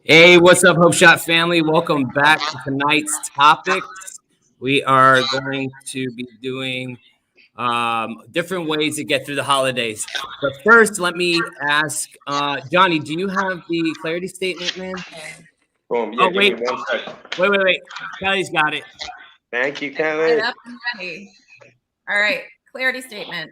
Hey, what's up, Hope Shot family? Welcome back to tonight's topics. We are going to be doing different ways to get through the holidays. But first, let me ask Johnny, do you have the clarity statement, man? Boom. Yeah, Oh, give me wait, 1 second. wait. Kelly's got it. Thank you, Get Kelly. up and ready. All right, clarity statement.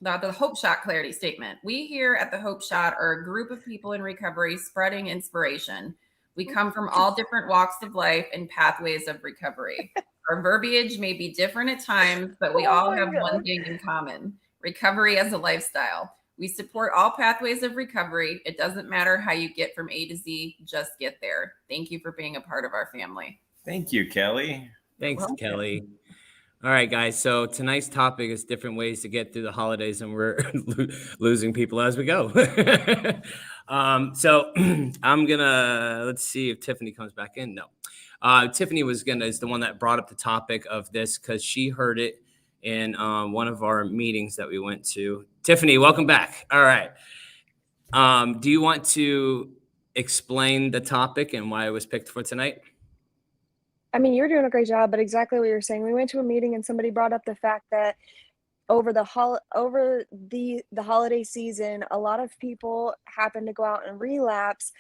The Hope Shot clarity statement. We here at the Hope Shot are a group of people in recovery spreading inspiration. We come from all different walks of life and pathways of recovery. Our verbiage may be different at times, but we all have one thing in common: recovery as a lifestyle. We support all pathways of recovery. It doesn't matter how you get from A to Z, just get there. Thank you for being a part of our family. Thank you, Kelly. Thanks, Welcome. Kelly. All right, guys. So tonight's topic is different ways to get through the holidays, and we're losing people as we go. So I'm gonna let's see if Tiffany comes back in. No, Tiffany is the one that brought up the topic of this because she heard it in one of our meetings that we went to. Tiffany, welcome back. All right. Do you want to explain the topic and why it was picked for tonight? I mean, you're doing a great job, but exactly what you're saying. We went to a meeting and somebody brought up the fact that over the holiday season, a lot of people happen to go out and relapse,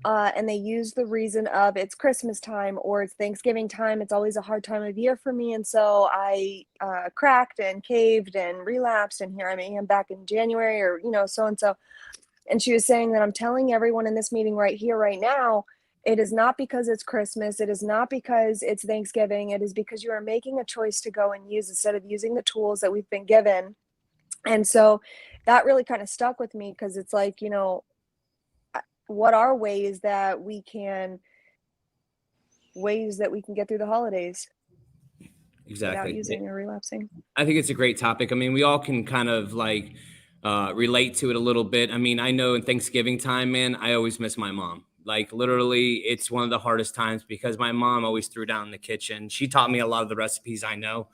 and they use the reason of it's Christmas time or it's Thanksgiving time. It's always a hard time of year for me, and so I cracked and caved and relapsed, and here I am back in January, or so and so. And she was saying that I'm telling everyone in this meeting right here, right now, it is not because it's Christmas. It is not because it's Thanksgiving. It is because you are making a choice to go and use instead of using the tools that we've been given. And so that really kind of stuck with me because it's like, what are ways that we can get through the holidays Exactly. without using or relapsing? I think it's a great topic. I mean, we all can kind of like relate to it a little bit. I mean, I know in Thanksgiving time, man, I always miss my mom. Like literally, it's one of the hardest times because my mom always threw down in the kitchen. She taught me a lot of the recipes I know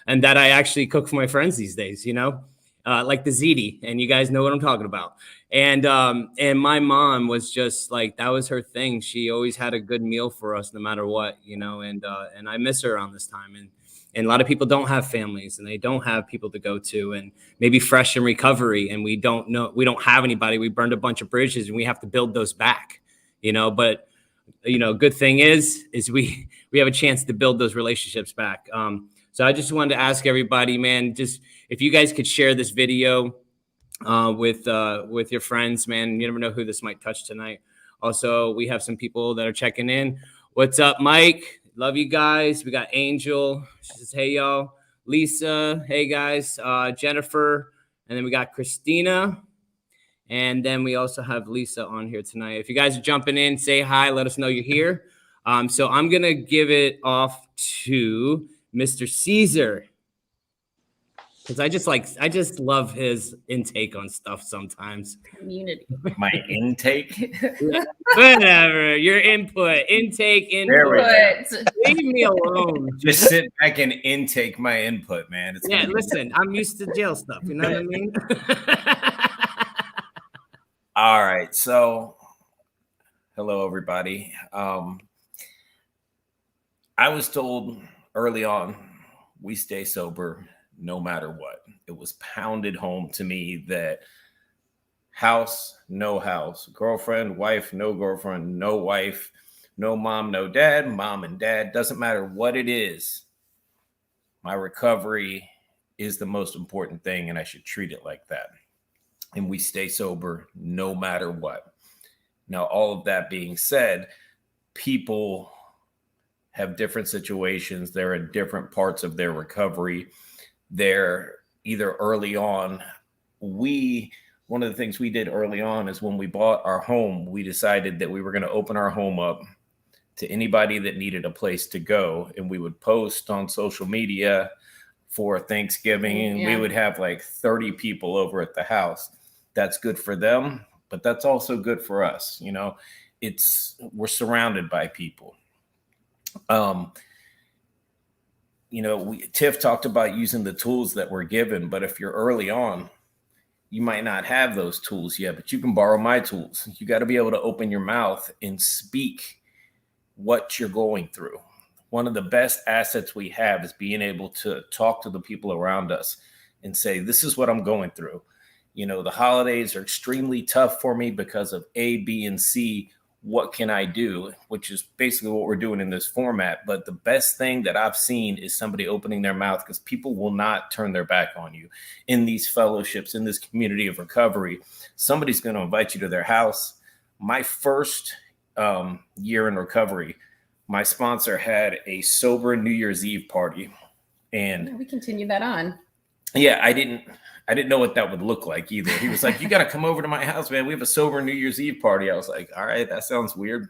and that I actually cook for my friends these days, like the ziti, and you guys know what I'm talking about. And my mom was just like, that was her thing. She always had a good meal for us no matter what, and I miss her around this time. And a lot of people don't have families and they don't have people to go to and maybe fresh in recovery. And we don't have anybody. We burned a bunch of bridges and we have to build those back, but good thing is we have a chance to build those relationships back. So I just wanted to ask everybody, man, just if you guys could share this video with your friends, man. You never know who this might touch tonight. Also, we have some people that are checking in. What's up, Mike? Love you guys. We got Angel. She says, hey, y'all. Lisa. Hey, guys. Jennifer. And then we got Christina. And then we also have Lisa on here tonight. If you guys are jumping in, say hi. Let us know you're here. So I'm going to give it off to Mr. Caesar. Because I just love his intake on stuff sometimes. Community. My intake? Yeah, whatever. Your intake. Leave me alone. Just sit back and intake my input, man. Listen, I'm used to jail stuff. You know what I mean? All right. So, hello, everybody. I was told early on, we stay sober no matter what. It was pounded home to me that house, no house, girlfriend, wife, no girlfriend, no wife, no mom, no dad, mom and dad, doesn't matter what it is. My recovery is the most important thing and I should treat it like that. And we stay sober no matter what. Now, all of that being said, people have different situations. They're in different parts of their recovery. They're either early on. One of the things we did early on is when we bought our home, we decided that we were going to open our home up to anybody that needed a place to go. And we would post on social media for Thanksgiving, and we would have like 30 people over at the house. That's good for them, but that's also good for us. We're surrounded by people. Tiff talked about using the tools that we're given, but if you're early on, you might not have those tools yet, but you can borrow my tools. You got to be able to open your mouth and speak what you're going through. One of the best assets we have is being able to talk to the people around us and say, this is what I'm going through. You know, the holidays are extremely tough for me because of A, B, and C. What can I do? Which is basically what we're doing in this format. But the best thing that I've seen is somebody opening their mouth, because people will not turn their back on you in these fellowships, in this community of recovery. Somebody's going to invite you to their house. My first year in recovery, my sponsor had a sober New Year's Eve party. And Yeah, we continue that on. yeah, I didn't know what that would look like either. He was like, you got to come over to my house, man. We have a sober New Year's Eve party. I was like, all right, that sounds weird.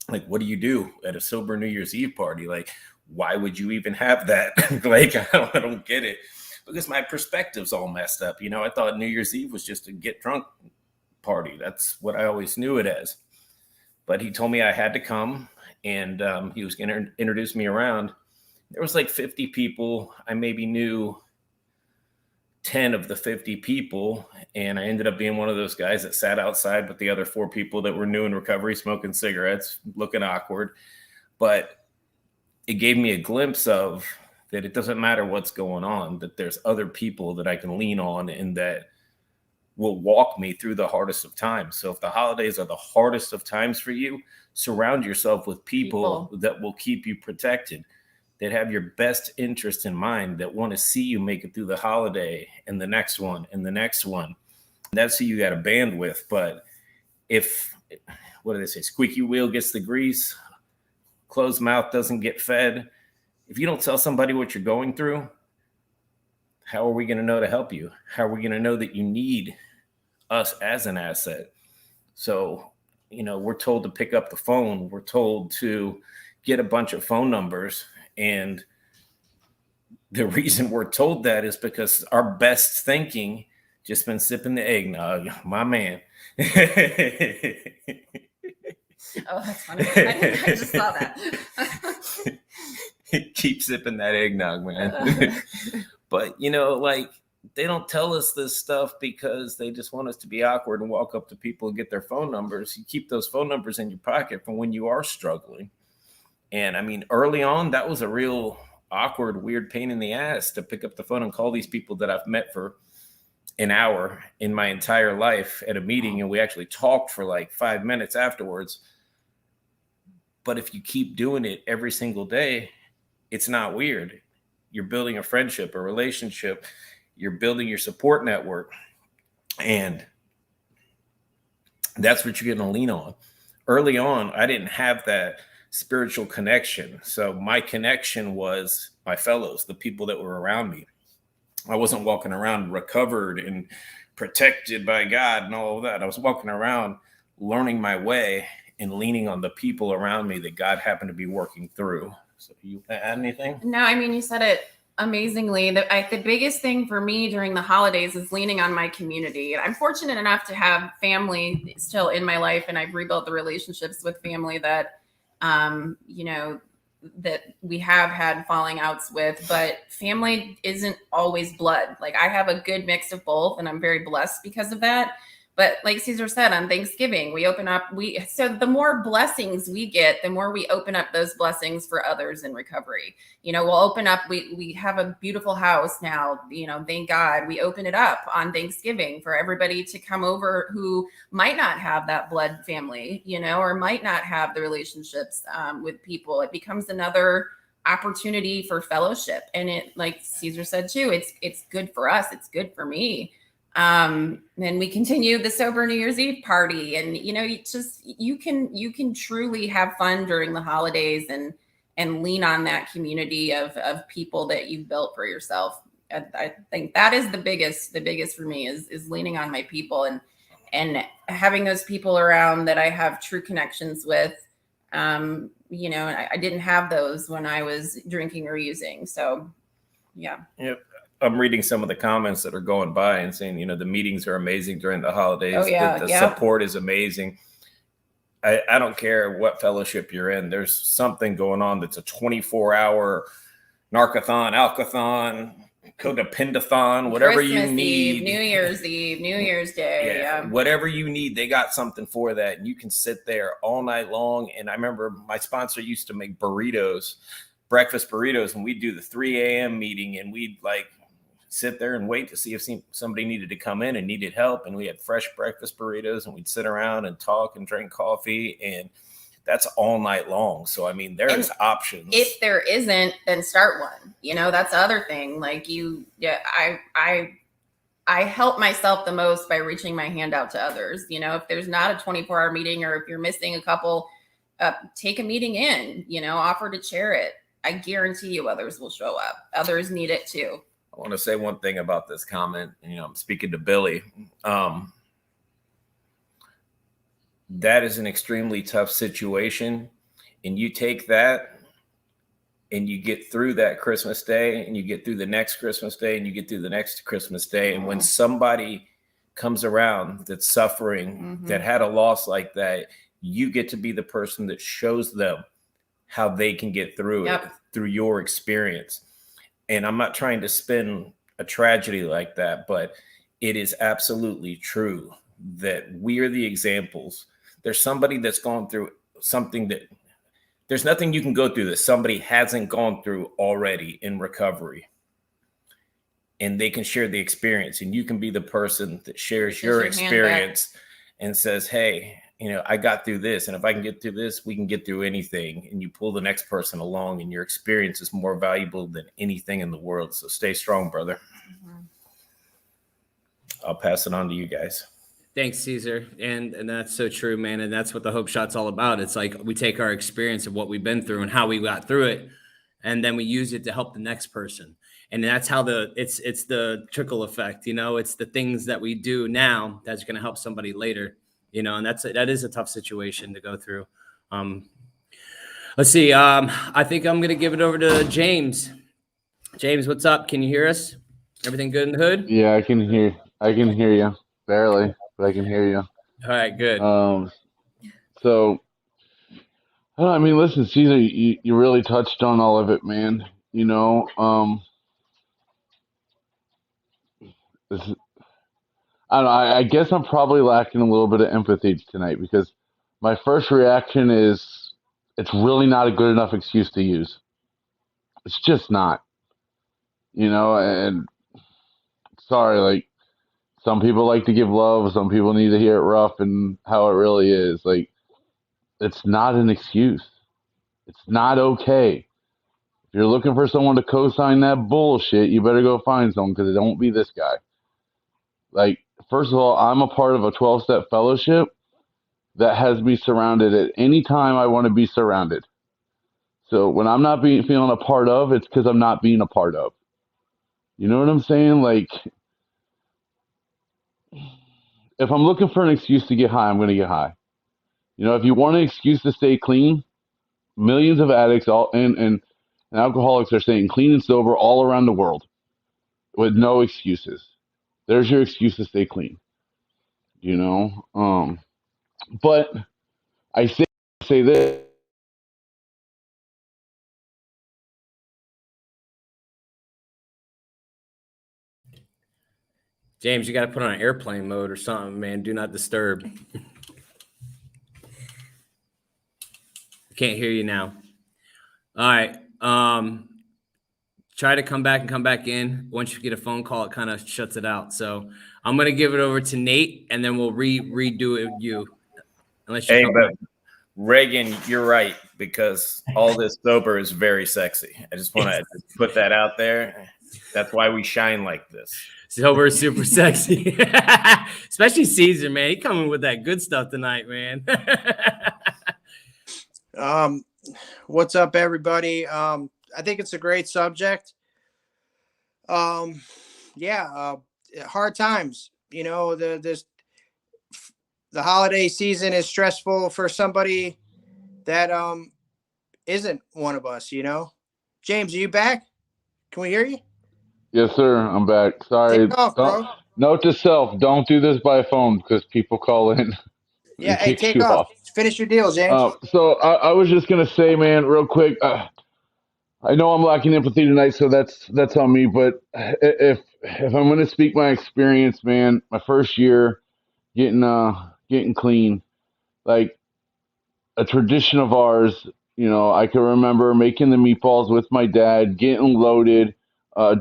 Like, what do you do at a sober New Year's Eve party? Like, why would you even have that? Like, I don't get it, because my perspective's all messed up. You know, I thought New Year's Eve was just a get drunk party. That's what I always knew it as. But he told me I had to come, and he was going to introduce me around. There was like 50 people. I maybe knew 10 of the 50 people, and I ended up being one of those guys that sat outside with the other 4 people that were new in recovery, smoking cigarettes, looking awkward. But it gave me a glimpse of that it doesn't matter what's going on, that there's other people that I can lean on and that will walk me through the hardest of times. So if the holidays are the hardest of times for you, surround yourself with people that will keep you protected, that have your best interest in mind, that want to see you make it through the holiday and the next one and the next one. That's who you got to band with. But if, what do they say? Squeaky wheel gets the grease, closed mouth doesn't get fed. If you don't tell somebody what you're going through, how are we going to know to help you? How are we going to know that you need us as an asset? So, you know, we're told to pick up the phone. We're told to get a bunch of phone numbers. And the reason we're told that is because our best thinking just been sipping the eggnog, my man. Oh, that's funny. I just saw that. Keep sipping that eggnog, man. But, you know, like, they don't tell us this stuff because they just want us to be awkward and walk up to people and get their phone numbers. You keep those phone numbers in your pocket for when you are struggling. And I mean, early on, that was a real awkward, weird pain in the ass to pick up the phone and call these people that I've met for an hour in my entire life at a meeting. And we actually talked for like 5 minutes afterwards. But if you keep doing it every single day, it's not weird. You're building a friendship, a relationship. You're building your support network. And that's what you're going to lean on. Early on, I didn't have that spiritual connection. So my connection was my fellows, the people that were around me. I wasn't walking around recovered and protected by God and all of that. I was walking around learning my way and leaning on the people around me that God happened to be working through. So you add anything? No, I mean, you said it amazingly. The biggest thing for me during the holidays is leaning on my community. I'm fortunate enough to have family still in my life, and I've rebuilt the relationships with family that you know, that we have had falling outs with, but family isn't always blood. Like, I have a good mix of both, and I'm very blessed because of that. But like Cesar said, on Thanksgiving, we open up, so the more blessings we get, the more we open up those blessings for others in recovery. You know, we'll open up, we have a beautiful house now, you know, thank God, we open it up on Thanksgiving for everybody to come over who might not have that blood family, you know, or might not have the relationships with people. It becomes another opportunity for fellowship. And it, like Cesar said too, it's good for us. It's good for me. And we continue the sober New Year's Eve party, and you know, you can truly have fun during the holidays and lean on that community of people that you've built for yourself. I think that is the biggest for me is leaning on my people and having those people around that I have true connections with. You know, I didn't have those when I was drinking or using. So yeah. Yep. I'm reading some of the comments that are going by and saying, you know, the meetings are amazing during the holidays. Oh, yeah, the support is amazing. I don't care what fellowship you're in. There's something going on that's a 24-hour narcathon, alcathon, codependathon, whatever you Christmas need. Eve, New Year's Eve, New Year's Day. Yeah, whatever you need, they got something for that. And you can sit there all night long. And I remember my sponsor used to make breakfast burritos, and we'd do the 3 a.m. meeting, and we'd like sit there and wait to see if somebody needed to come in and needed help. And we had fresh breakfast burritos, and we'd sit around and talk and drink coffee, and that's all night long. So, I mean, there's options. If there isn't, then start one. That's the other thing. Like I help myself the most by reaching my hand out to others. If there's not a 24-hour meeting, or if you're missing a couple, take a meeting in, offer to chair it. I guarantee you others will show up. Others need it too. I want to say one thing about this comment. I'm speaking to Billy. That is an extremely tough situation. And you take that and you get through that Christmas Day, and you get through the next Christmas Day, and you get through the next Christmas Day. And when somebody comes around that's suffering, that had a loss like that, you get to be the person that shows them how they can get through it through your experience. And I'm not trying to spin a tragedy like that, but it is absolutely true that we are the examples. There's somebody that's gone through something that there's nothing you can go through that somebody hasn't gone through already in recovery. And they can share the experience, and you can be the person that shares your experience and says, hey, I got through this. And if I can get through this, we can get through anything. And you pull the next person along, and your experience is more valuable than anything in the world. So stay strong, brother. I'll pass it on to you guys. Thanks, Caesar. And that's so true, man. And that's what the Hope Shot's all about. It's like we take our experience of what we've been through and how we got through it, and then we use it to help the next person. And that's how it's the trickle effect. It's the things that we do now that's going to help somebody later. And that is a tough situation to go through. Let's see. I think I'm going to give it over to James. James, what's up? Can you hear us? Everything good in the hood? Yeah, I can hear you barely, but I can hear you. All right, good. So, I mean, listen, Caesar, you really touched on all of it, man. I don't know. I guess I'm probably lacking a little bit of empathy tonight, because my first reaction is it's really not a good enough excuse to use. It's just not, and sorry, like, some people like to give love. Some people need to hear it rough and how it really is. Like, it's not an excuse. It's not okay. If you're looking for someone to co-sign that bullshit, you better go find someone, because it won't be this guy. Like, first of all, I'm a part of a 12-step fellowship that has me surrounded at any time I want to be surrounded. So when I'm not feeling a part of, it's because I'm not being a part of. You know what I'm saying? Like, if I'm looking for an excuse to get high, I'm going to get high. If you want an excuse to stay clean, millions of addicts and alcoholics are staying clean and sober all around the world with no excuses. There's your excuse to stay clean. But I say this. James, you got to put on airplane mode or something, man. Do not disturb. Can't hear you now. All right. Try to come back in. Once you get a phone call, it kind of shuts it out. So I'm going to give it over to Nate, and then we'll redo it with you. Unless you but Reagan, you're right, because all this sober is very sexy. I just want to put that out there. That's why we shine like this. Sober is super sexy. Especially Caesar, man. He coming with that good stuff tonight, man. What's up, everybody? I think it's a great subject. Hard times. The holiday season is stressful for somebody that isn't one of us. James, are you back? Can we hear you? Yes, sir. I'm back. Sorry. Take off, bro. Note to self: don't do this by phone, because people call in. Yeah, hey, take off. Finish your deal, James. So I was just gonna say, man, real quick. I know I'm lacking empathy tonight, so that's on me. But if I'm going to speak my experience, man, my first year getting clean, like a tradition of ours, I can remember making the meatballs with my dad, getting loaded,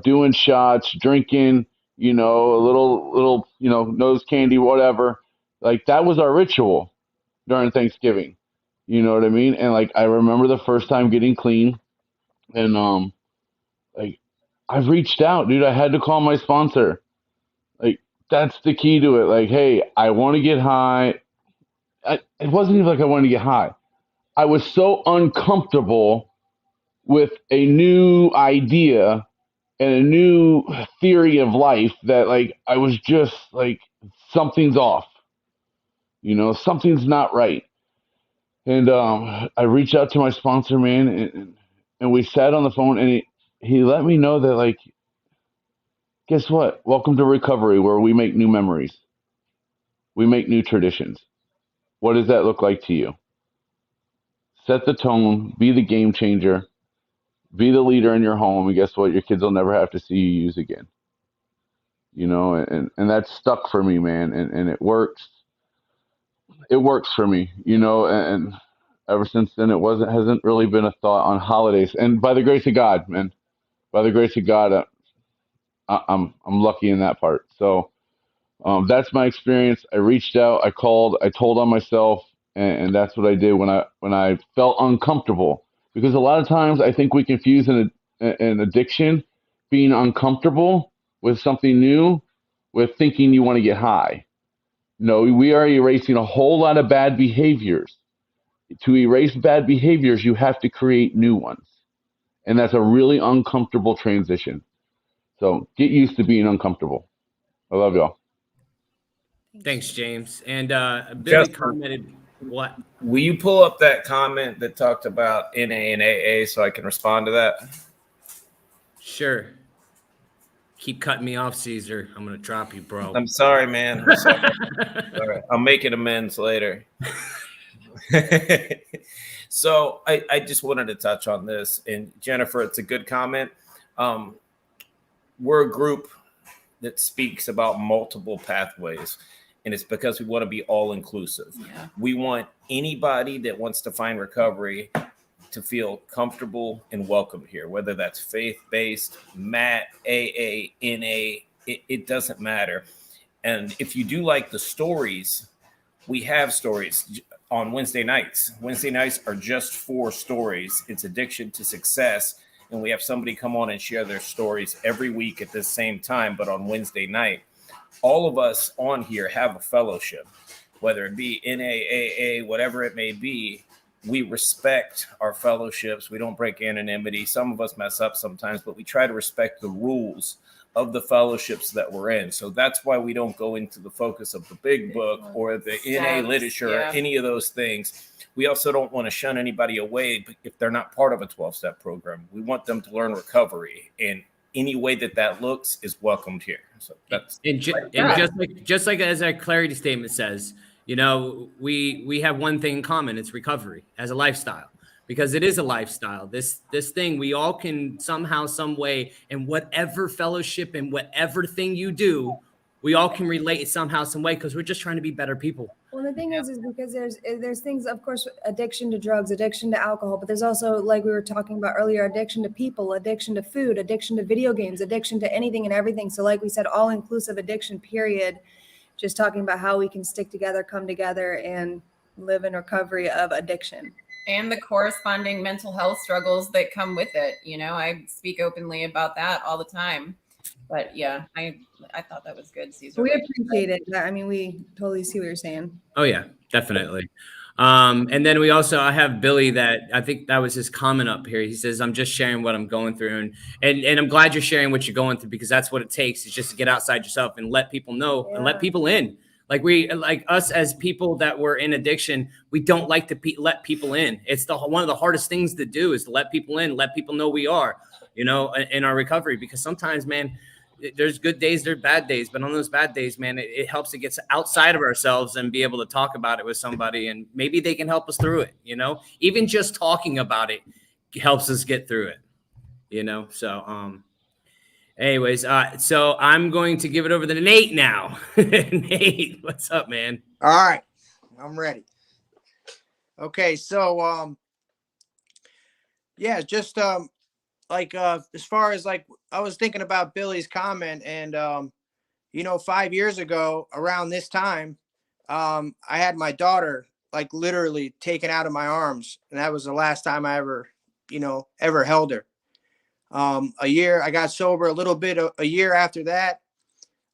doing shots, drinking, a little, nose candy, whatever. Like that was our ritual during Thanksgiving. You know what I mean? And like I remember the first time getting clean, and like I've reached out, dude. I had to call my sponsor. Like that's the key to it. Like, hey, I want to get high. It wasn't even like I wanted to get high. I was so uncomfortable with a new idea and a new theory of life that like I was just like something's off. Something's not right. And I reached out to my sponsor, man, and we sat on the phone, and he let me know that like, guess what? Welcome to recovery, where we make new memories. We make new traditions. What does that look like to you? Set the tone, be the game changer, be the leader in your home, and guess what? Your kids will never have to see you use again. And that's stuck for me, man, and it works. It works for me, and ever since then hasn't really been a thought on holidays. And by the grace of God, man, by the grace of God, I'm lucky in that part. So that's my experience. I reached out, I called, I told on myself, and that's what I did when I felt uncomfortable. Because a lot of times I think we confuse an addiction, being uncomfortable with something new, with thinking you want to get high. No, we are erasing a whole lot of bad behaviors. To erase bad behaviors, you have to create new ones. And that's a really uncomfortable transition. So get used to being uncomfortable. I love y'all. Thanks, James. And Billy Justin, commented, what? Will you pull up that comment that talked about NA and AA so I can respond to that? Sure. Keep cutting me off, Caesar. I'm going to drop you, bro. I'm sorry, man. I'm sorry. All right. I'll make it amends later. So I just wanted to touch on this. And Jennifer, it's a good comment. We're a group that speaks about multiple pathways, and it's because we want to be all inclusive. Yeah. We want anybody that wants to find recovery to feel comfortable and welcome here, whether that's faith-based, MAT, AA, NA, it doesn't matter. And if you do like the stories, we have stories on Wednesday nights. Wednesday nights are just 4 stories. It's Addiction to Success. And we have somebody come on and share their stories every week at the same time, but on Wednesday night. All of us on here have a fellowship, whether it be NA, AA, whatever it may be. We respect our fellowships. We don't break anonymity. Some of us mess up sometimes, but we try to respect the rules of the fellowships that we're in. So that's why we don't go into the focus of the big book or the NA literature or any of those things. We also don't want to shun anybody away if they're not part of a 12-step program. We want them to learn recovery, and any way that looks is welcomed here. So that's just like as our clarity statement says, we have one thing in common. It's recovery as a lifestyle, because it is a lifestyle. This thing, we all can somehow, some way, in whatever fellowship and whatever thing you do, we all can relate somehow, some way, because we're just trying to be better people. Well, the thing is because there's things, of course, addiction to drugs, addiction to alcohol, but there's also, like we were talking about earlier, addiction to people, addiction to food, addiction to video games, addiction to anything and everything. So like we said, all inclusive addiction, period. Just talking about how we can stick together, come together, and live in recovery of addiction. And the corresponding mental health struggles that come with it. I speak openly about that all the time. But yeah, I thought that was good, Caesar. We appreciate it. I mean, we totally see what you're saying. Oh yeah, definitely. And then I have Billy, that I think that was his comment up here. He says, I'm just sharing what I'm going through. And I'm glad you're sharing what you're going through, because that's what it takes, is just to get outside yourself and let people know and let people in. Like us as people that were in addiction, we don't like to let people in. It's one of the hardest things to do, is to let people in, let people know we are, in our recovery. Because sometimes, man, there's good days, there's bad days, but on those bad days, man, it helps to get outside of ourselves and be able to talk about it with somebody, and maybe they can help us through it. Even just talking about it helps us get through it. you know? So, anyways, so I'm going to give it over to Nate now. Nate, what's up, man? All right, I'm ready. Okay, so yeah, just as far as like I was thinking about Billy's comment, and 5 years ago around this time, I had my daughter like literally taken out of my arms, and that was the last time I ever held her. I got sober a little bit a year after that.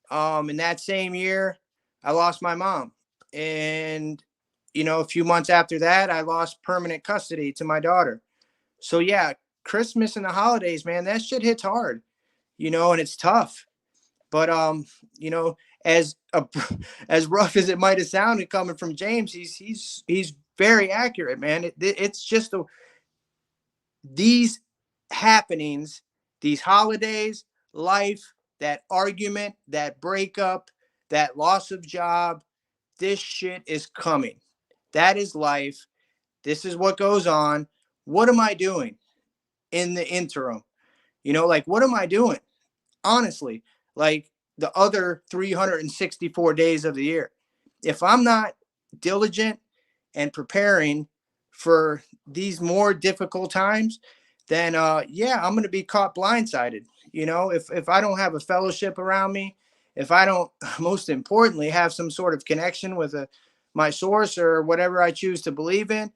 In that same year, I lost my mom, and a few months after that, I lost permanent custody to my daughter. So yeah, Christmas and the holidays, man, that shit hits hard, and it's tough. But as as rough as it might have sounded coming from James, he's very accurate, man. It's just these happenings, these holidays, life, that argument, that breakup, that loss of job, this shit is coming. That is life. This is what goes on. What am I doing in the interim? Like, what am I doing? Honestly, like the other 364 days of the year. If I'm not diligent and preparing for these more difficult times, then yeah, I'm going to be caught blindsided. If I don't have a fellowship around me, if I don't, most importantly, have some sort of connection with my source or whatever I choose to believe in,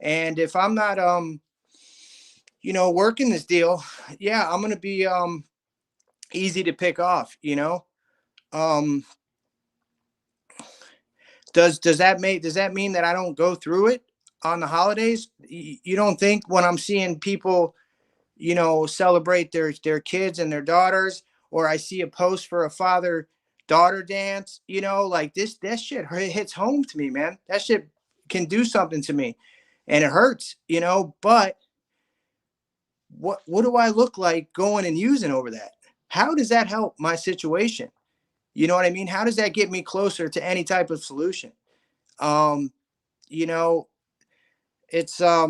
and if I'm not working this deal, yeah, I'm going to be easy to pick off. Does that mean that I don't go through it on the holidays? You don't think when I'm seeing people celebrate their kids and their daughters, or I see a post for a father-daughter dance, like that shit hits home to me, man. That shit can do something to me, and it hurts, but what do I look like going and using over that? How does that help my situation? You know what I mean? How does that get me closer to any type of solution? It's a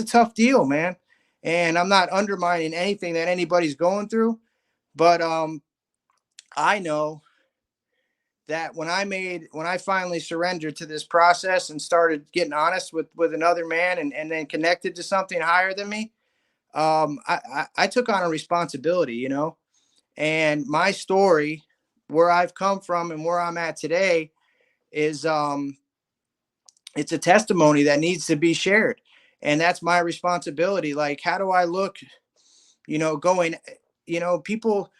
tough deal, man. And I'm not undermining anything that anybody's going through, but I know that when I finally surrendered to this process and started getting honest with another man, and then connected to something higher than me, I took on a responsibility, and my story, where I've come from and where I'm at today, is it's a testimony that needs to be shared. And that's my responsibility. Like, how do I look, going, people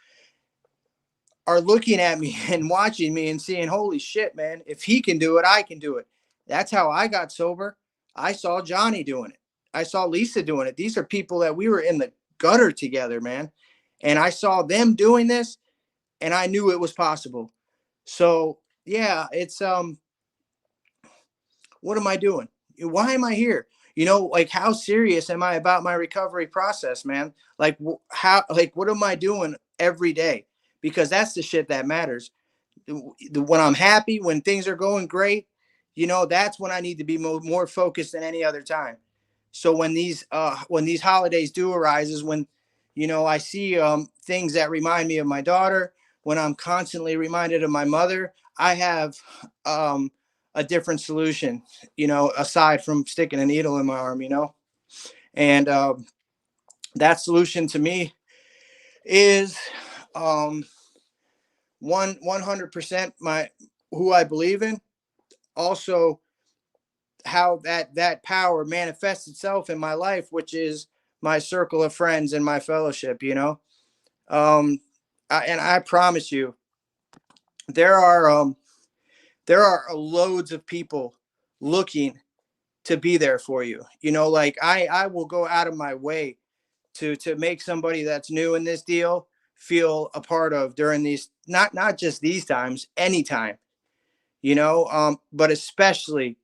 are looking at me and watching me and seeing, holy shit, man, if he can do it, I can do it. That's how I got sober. I saw Johnny doing it. I saw Lisa doing it. These are people that we were in the gutter together, man. And I saw them doing this, and I knew it was possible. So yeah, it's, what am I doing? Why am I here? Like, how serious am I about my recovery process, man? Like, what am I doing every day? Because that's the shit that matters. When I'm happy, when things are going great, that's when I need to be more focused than any other time. So when these holidays do arise, is when, I see things that remind me of my daughter, when I'm constantly reminded of my mother, I have a different solution, aside from sticking a needle in my arm, and that solution to me is 100% who I believe in. Also, how that power manifests itself in my life, which is my circle of friends and my fellowship, and I promise you, there are loads of people looking to be there for you. Like I will go out of my way to make somebody that's new in this deal feel a part of during these, not just these times, anytime, but especially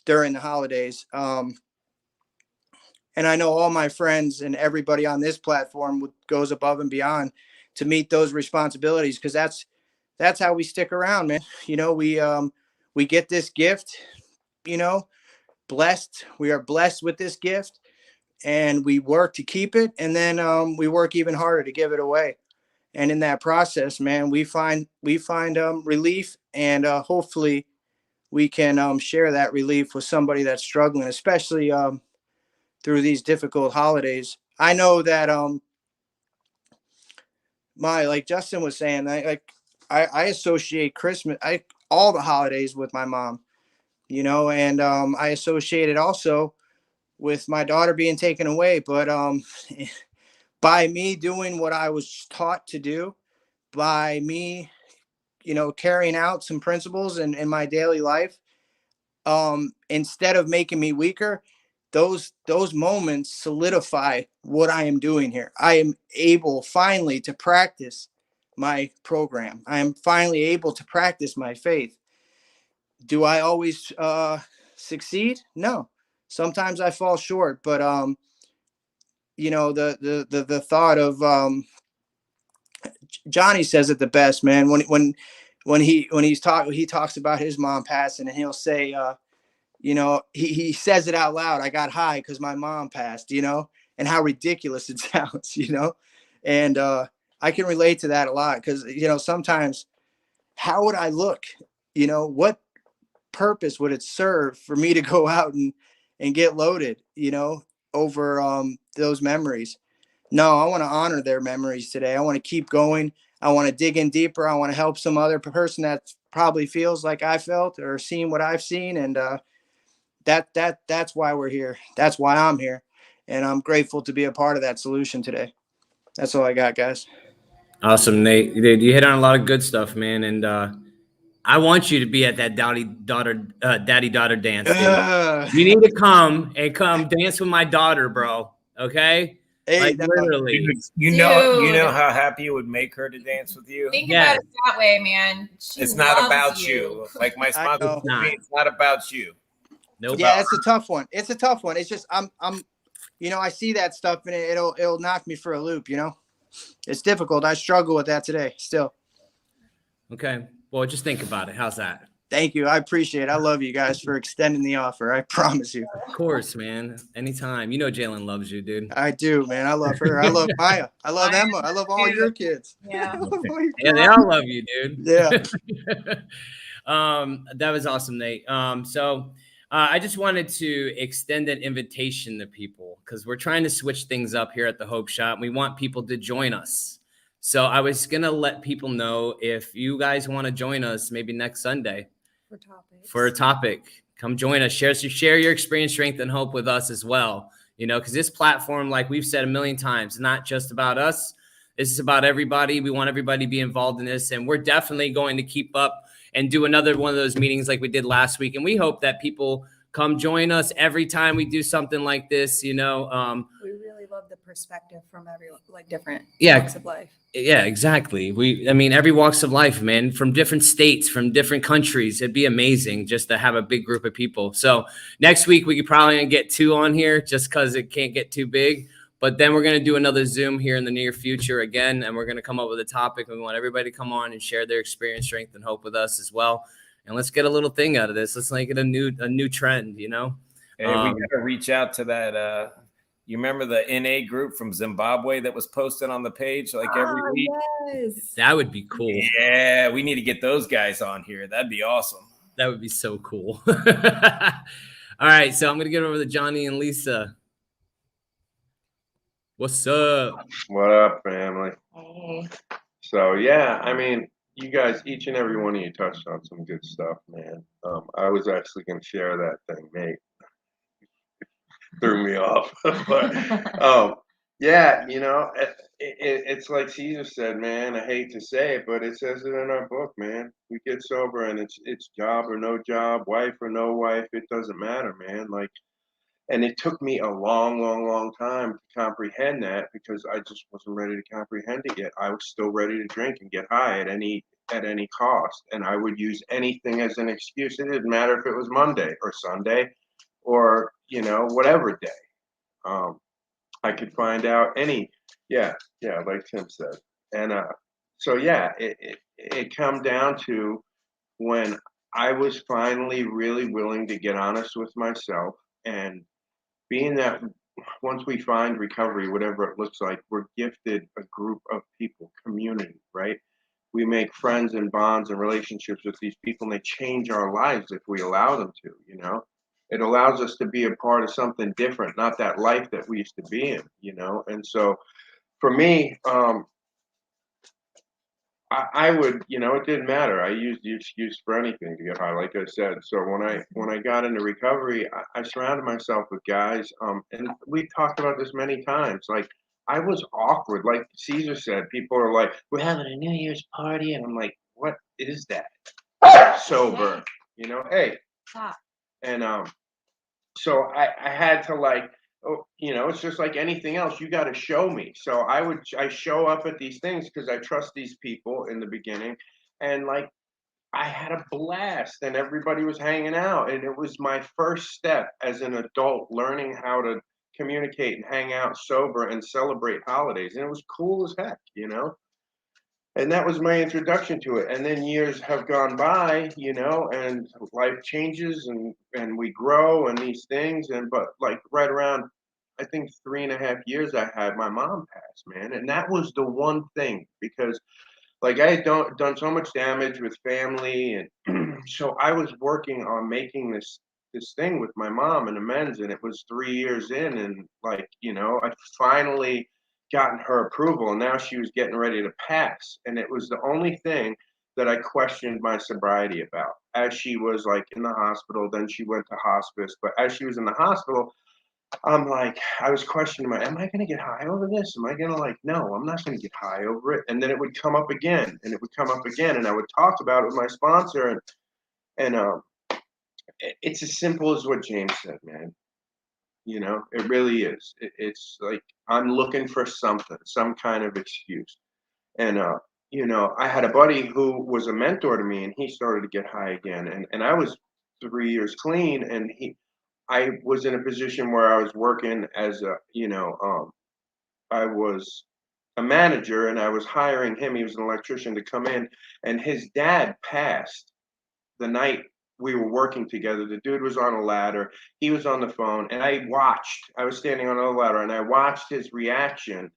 during the holidays. And I know all my friends and everybody on this platform goes above and beyond to meet those responsibilities, because that's how we stick around, man. We get this gift, blessed. We are blessed with this gift. and we work to keep it, and then we work even harder to give it away. And in that process, man, we find relief, and hopefully we can share that relief with somebody that's struggling, especially through these difficult holidays. I know that like Justin was saying, I associate Christmas, all the holidays with my mom, and I associate it also with my daughter being taken away. But by me doing what I was taught to do, by me, carrying out some principles in my daily life, instead of making me weaker, those moments solidify what I am doing here. I am able finally to practice my program. I am finally able to practice my faith. Do I always succeed? No. Sometimes I fall short, but the thought of Johnny says it the best, man. He talks about his mom passing, and he'll say, he says it out loud. I got high because my mom passed, and how ridiculous it sounds, and I can relate to that a lot because, sometimes how would I look? What purpose would it serve for me to go out and get loaded, over those memories? No, I want to honor their memories today. I want to keep going. I want to dig in deeper. I want to help some other person that probably feels like I felt or seen what I've seen. And that's why we're here. That's why I'm here. And I'm grateful to be a part of that solution today. That's all I got, guys. Awesome, Nate. Dude, you hit on a lot of good stuff, man. And I want you to be at that daddy daughter dance. Dude. You need to come dance with my daughter, bro. Okay. Hey, like literally. Dude, you know how happy it would make her to dance with you. Think about it that way, man. It's not about you. Like my sponsor told me, it's not about you. Nope. Yeah, it's a tough one. It's just I'm I see that stuff and it'll knock me for a loop. It's difficult. I struggle with that today still. Okay. Well, just think about it. How's that? Thank you. I appreciate it. I love you guys for extending the offer. I promise you. Of course, man. Anytime. Jalen loves you, dude. I do, man. I love her. I love Maya. I love Emma. I love all your kids. Yeah. Yeah, they all love you, dude. Yeah. That was awesome, Nate. So I just wanted to extend an invitation to people because we're trying to switch things up here at the Hope Shop. We want people to join us. So I was going to let people know if you guys want to join us maybe next Sunday for a topic. Come join us. Share your experience, strength, and hope with us as well. Because this platform, like we've said a million times, is not just about us. This is about everybody. We want everybody to be involved in this. And we're definitely going to keep up and do another one of those meetings like we did last week. And we hope that people come join us every time we do something like this. We really love the perspective from everyone, like different walks of life. Yeah, exactly. Every walks of life, man, from different states, from different countries. It'd be amazing just to have a big group of people. So next week, we could probably get 2 on here just because it can't get too big. But then we're going to do another Zoom here in the near future again, and we're going to come up with a topic. And we want everybody to come on and share their experience, strength, and hope with us as well. And let's get a little thing out of this. Let's make it a new trend, Hey, we got to reach out to that. You remember the NA group from Zimbabwe that was posted on the page like every week? Yes. That would be cool. Yeah, we need to get those guys on here. That'd be awesome. That would be so cool. All right, so I'm going to get over to Johnny and Lisa. What's up? What up, family? Hey. So, yeah, you guys, each and every one of you touched on some good stuff, man. I was actually going to share that thing, Nate. Threw me off. But, yeah, it's like Caesar said, man, I hate to say it, but it says it in our book, man. We get sober and it's job or no job, wife or no wife, it doesn't matter, man. And it took me a long, long, long time to comprehend that because I just wasn't ready to comprehend it yet. I was still ready to drink and get high at any cost. And I would use anything as an excuse. It didn't matter if it was Monday or Sunday or, whatever day. I could find out like Tim said. And so, yeah, it come down to when I was finally really willing to get honest with myself. And being that once we find recovery, whatever it looks like, we're gifted a group of people, community, right? We make friends and bonds and relationships with these people, and they change our lives if we allow them to, you know? It allows us to be a part of something different, not that life that we used to be in, you know? And so for me, I would, you know, it didn't matter. I used the excuse for anything to get high, like I said. So when I got into recovery, I surrounded myself with guys, and we talked about this many times. Like I was awkward, like Caesar said. People are like, "We're having a New Year's party," and I'm like, "What is that?" Sober, you know? Hey, Stop. and so I had to like, oh, you know, it's just like anything else. You got to show me. So I show up at these things because I trust these people in the beginning, and like I had a blast, and everybody was hanging out, and it was my first step as an adult learning how to communicate and hang out sober and celebrate holidays, and it was cool as heck, you know. And that was my introduction to it. And then years have gone by, you know, and life changes and we grow and these things. And but like right around I think 3.5 years I had my mom pass, man. And that was the one thing because like I had done so much damage with family and so I was working on making this thing with my mom and amends and it was 3 years in and like, you know, I finally gotten her approval and now she was getting ready to pass. And it was the only thing that I questioned my sobriety about. As she was like in the hospital, then she went to hospice. But as she was in the hospital, I'm like, I was questioning am I gonna get high over this? Am I gonna like, no, I'm not gonna get high over it. And then it would come up again and it would come up again. And I would talk about it with my sponsor and it's as simple as what James said, man. You know, it really is. It's like I'm looking for something, some kind of excuse. And you know, I had a buddy who was a mentor to me and he started to get high again. And I was 3 years clean and I was in a position where I was working as a, you know, I was a manager and I was hiring him. He was an electrician to come in, and his dad passed the night we were working together. The dude was on a ladder. He was on the phone, and I watched. I was standing on a ladder, and I watched his reaction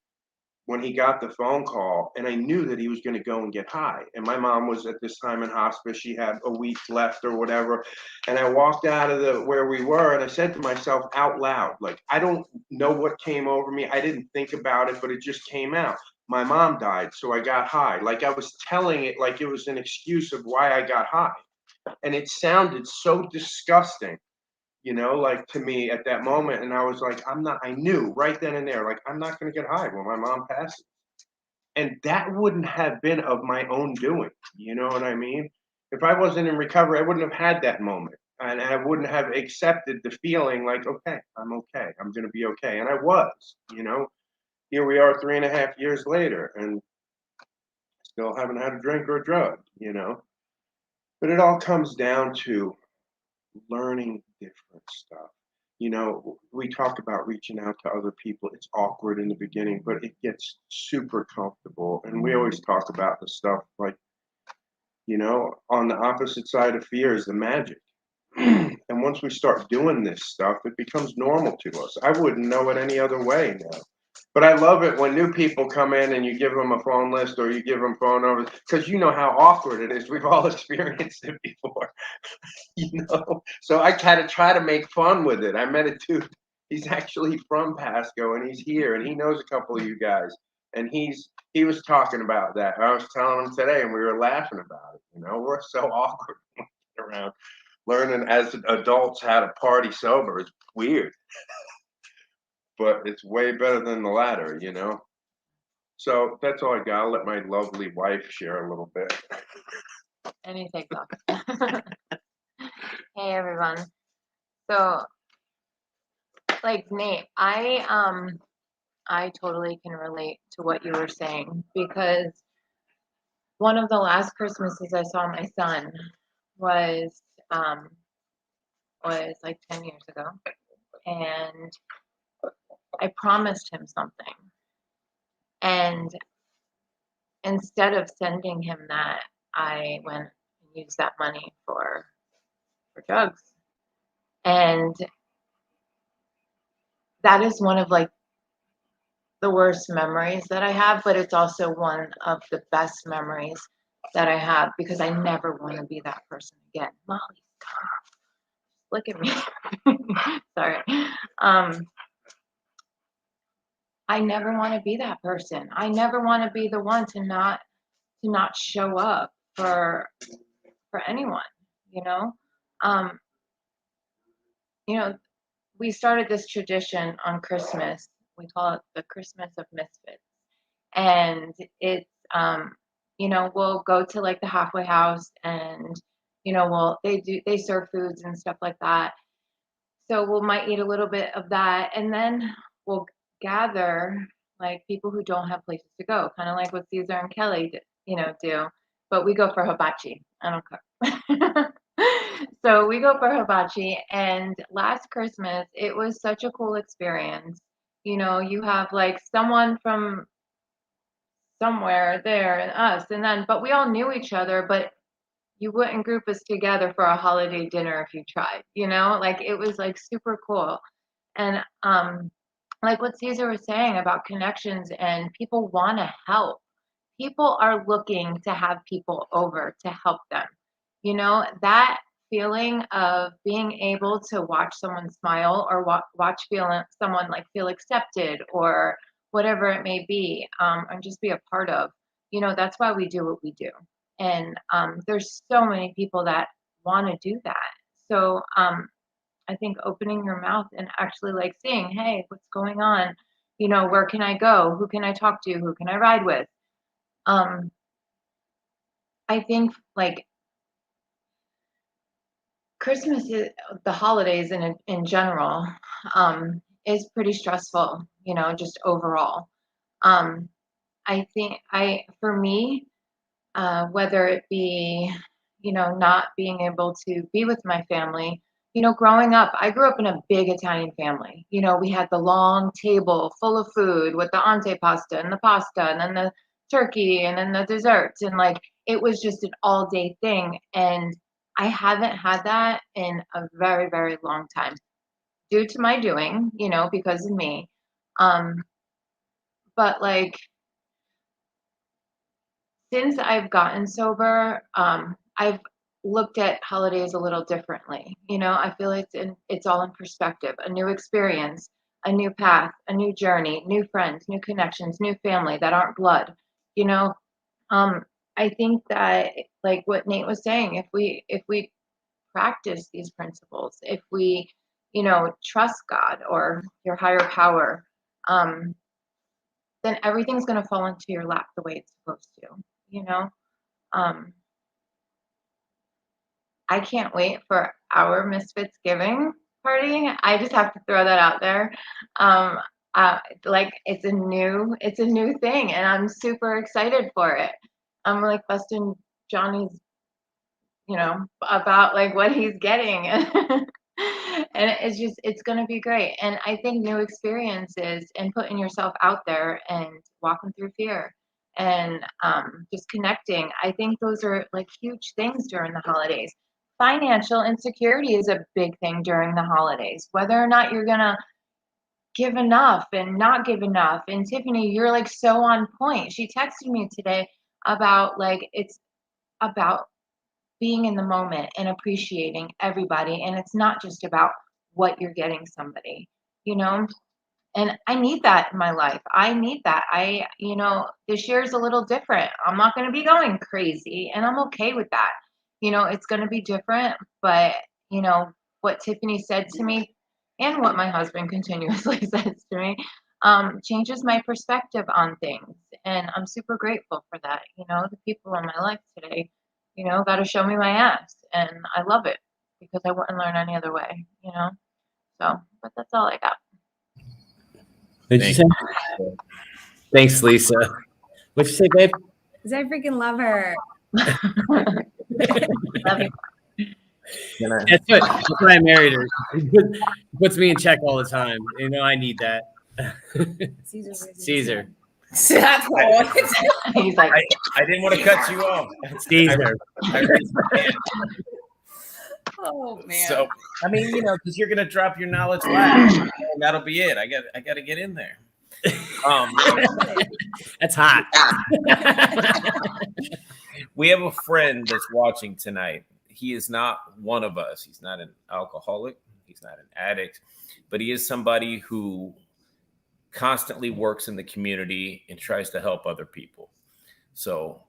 when he got the phone call, and I knew that he was going to go and get high. And my mom was at this time in hospice. She had a week left or whatever. And I walked out of the where we were, and I said to myself out loud, like, I don't know what came over me. I didn't think about it, but it just came out. My mom died, so I got high. Like I was telling it like it was an excuse of why I got high. And it sounded so disgusting, you know, like to me at that moment. And I was like, I knew right then and there, like, I'm not going to get high when my mom passes. And that wouldn't have been of my own doing. You know what I mean? If I wasn't in recovery, I wouldn't have had that moment. And I wouldn't have accepted the feeling like, okay, I'm okay. I'm going to be okay. And I was, you know, here we are 3.5 years later and still haven't had a drink or a drug, you know. But it all comes down to learning different stuff. You know, we talk about reaching out to other people. It's awkward in the beginning, but it gets super comfortable. And we always talk about the stuff like, you know, on the opposite side of fear is the magic. And once we start doing this stuff, it becomes normal to us. I wouldn't know it any other way now. But I love it when new people come in and you give them a phone list or you give them phone numbers because you know how awkward it is. We've all experienced it before, you know. So I kind of try to make fun with it. I met a dude. He's actually from Pasco and he's here and he knows a couple of you guys. And he was talking about that. I was telling him today and we were laughing about it. You know, we're so awkward around learning as adults how to party sober. It's weird. But it's way better than the latter, you know? So that's all I got. I'll let my lovely wife share a little bit. Anything, Doc. Hey everyone. So, like Nate, I totally can relate to what you were saying because one of the last Christmases I saw my son was like 10 years ago, and I promised him something, and instead of sending him that, I went and used that money for drugs. And that is one of like the worst memories that I have, but it's also one of the best memories that I have because I never want to be that person again. Molly, stop. Look at me. Sorry. I never want to be that person. I never want to be the one to not show up for anyone, you know? You know, we started this tradition on Christmas. We call it the Christmas of Misfits. And it's you know, we'll go to like the halfway house and you know, they serve foods and stuff like that. So we might eat a little bit of that and then we'll gather like people who don't have places to go, kind of like what Caesar and Kelly you know, do. But we go for hibachi. I don't cook. So we go for hibachi, and last Christmas it was such a cool experience. You know, you have like someone from somewhere there and us, and then but we all knew each other, but you wouldn't group us together for a holiday dinner if you tried, you know? Like it was like super cool. And like what Caesar was saying about connections and people want to help. People are looking to have people over to help them. You know, that feeling of being able to watch someone smile or watch someone like feel accepted or whatever it may be, and just be a part of, you know, that's why we do what we do. And there's so many people that want to do that. So I think opening your mouth and actually like seeing, hey, what's going on? You know, where can I go? Who can I talk to? Who can I ride with? I think like Christmas, the holidays in general, is pretty stressful, you know, just overall. I think for me, whether it be, you know, not being able to be with my family, you know, growing up, I grew up in a big Italian family. You know, we had the long table full of food with the antepasta and the pasta and then the turkey and then the desserts. And like, it was just an all day thing. And I haven't had that in a very, very long time due to my doing, you know, because of me. But like, since I've gotten sober, I've looked at holidays a little differently. You know, I feel it's all in perspective, a new experience, a new path, a new journey, new friends, new connections, new family that aren't blood. You know, I think that like what Nate was saying, if we practice these principles, if we, you know, trust God or your higher power, then everything's going to fall into your lap the way it's supposed to, you know? I can't wait for our Misfits Giving party. I just have to throw that out there. Like it's a new thing and I'm super excited for it. I'm like busting Johnny's, you know, about like what he's getting. And it's going to be great. And I think new experiences and putting yourself out there and walking through fear and just connecting, I think those are like huge things during the holidays. Financial insecurity is a big thing during the holidays, whether or not you're going to give enough and not give enough. And Tiffany, you're like so on point. She texted me today about like, it's about being in the moment and appreciating everybody. And it's not just about what you're getting somebody, you know? And I need that in my life. I need that. You know, this year is a little different. I'm not going to be going crazy and I'm okay with that. You know, it's going to be different, but you know, what Tiffany said to me and what my husband continuously says to me, changes my perspective on things. And I'm super grateful for that. You know, the people in my life today, you know, got to show me my ass and I love it because I wouldn't learn any other way, you know? So, but that's all I got. What'd you say? Thanks, Lisa. What'd you say, babe? Because I freaking love her. Love you. That's why I married her. It puts me in check all the time. You know, I need that. Caesar. That's what He's like, I didn't want to cut you off. Caesar. Oh man. So, I mean, because you're gonna drop your knowledge last, and that'll be it. I got to get in there. That's hot. We have a friend that's watching tonight. He is not one of us. He's not an alcoholic. He's not an addict, but he is somebody who constantly works in the community and tries to help other people. So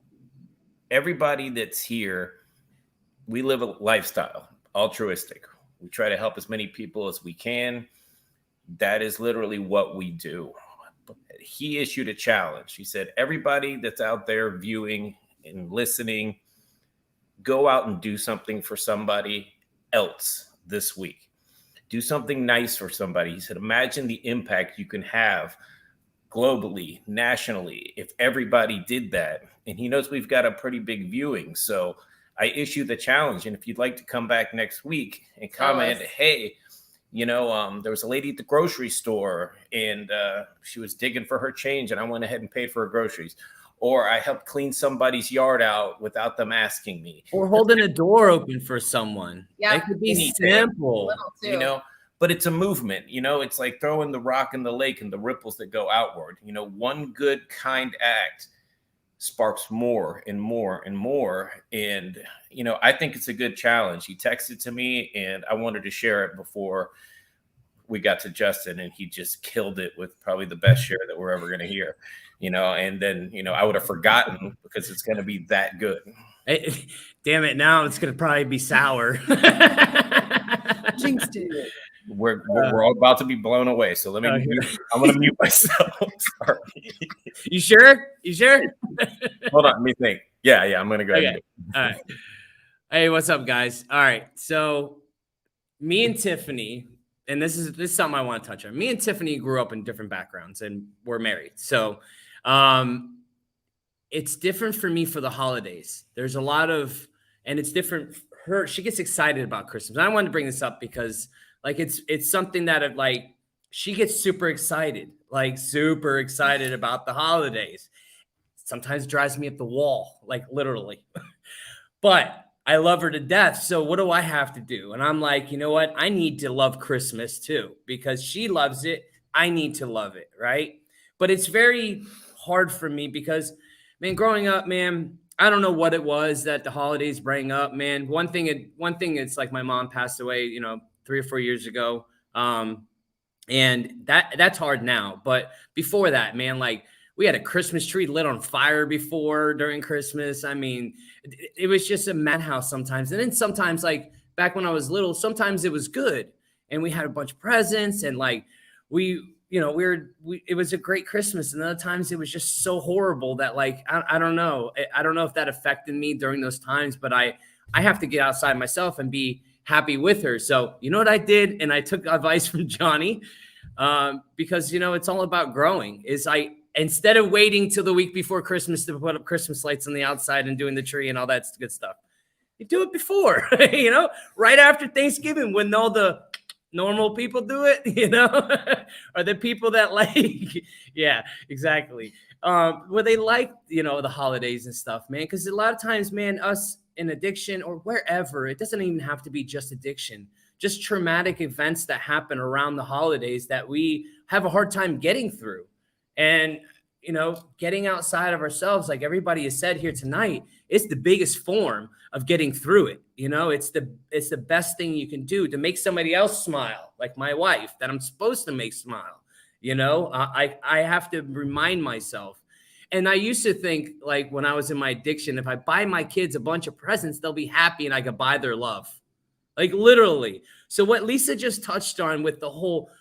everybody that's here, we live a lifestyle, altruistic. We try to help as many people as we can. That is literally what we do. He issued a challenge. He said, everybody that's out there viewing and listening, go out and do something for somebody else this week. Do something nice for somebody. He said, imagine the impact you can have globally, nationally, if everybody did that. And he knows we've got a pretty big viewing. So I issue the challenge. And if you'd like to come back next week and comment, hey, there was a lady at the grocery store and she was digging for her change and I went ahead and paid for her groceries. Or I helped clean somebody's yard out without them asking me. Or holding a door open for someone. Yeah. It could be Anything. simple. Little too. But it's a movement, it's like throwing the rock in the lake and the ripples that go outward. One good, kind act sparks more and more and more. And, I think it's a good challenge. He texted to me and I wanted to share it before we got to Justin, and he just killed it with probably the best share that we're ever going to hear, and then, I would have forgotten because it's going to be that good. Hey, damn it. Now it's going to probably be sour. Jinxed it. We're all about to be blown away. So let me, I'm going to mute myself. Sorry. You sure? Hold on. Let me think. Yeah. I'm going to go ahead. Okay. All right. Hey, what's up, guys? All right. So me and Tiffany, and this is something I want to touch on. Me and Tiffany grew up in different backgrounds and we're married. So it's different for me for the holidays. There's a lot of, and it's different. She gets excited about Christmas. And I wanted to bring this up because it's something that she gets super excited about the holidays. Sometimes drives me up the wall, literally. But I love her to death. So what do I have to do? And I'm like, you know what? I need to love Christmas too, because she loves it. I need to love it. Right. But it's very hard for me because, man, growing up, man, I don't know what it was that the holidays bring up, man. One thing it's like my mom passed away, 3 or 4 years ago. And that's hard now. But before that, man, we had a Christmas tree lit on fire before during Christmas. I mean, it was just a madhouse sometimes. And then sometimes, back when I was little, sometimes it was good. And we had a bunch of presents and it was a great Christmas. And other times it was just so horrible that I don't know. I don't know if that affected me during those times, but I have to get outside myself and be happy with her. So you know what I did? And I took advice from Johnny because, it's all about growing. Instead of waiting till the week before Christmas to put up Christmas lights on the outside and doing the tree and all that good stuff, you do it before, right after Thanksgiving when all the normal people do it, or the people that yeah, exactly. Where they the holidays and stuff, man. Because a lot of times, man, us in addiction or wherever, it doesn't even have to be just addiction, just traumatic events that happen around the holidays that we have a hard time getting through. And, getting outside of ourselves, like everybody has said here tonight, it's the biggest form of getting through it. It's the best thing you can do to make somebody else smile, like my wife that I'm supposed to make smile. I have to remind myself. And I used to think when I was in my addiction, if I buy my kids a bunch of presents, they'll be happy and I could buy their love. Literally. So what Lisa just touched on with the whole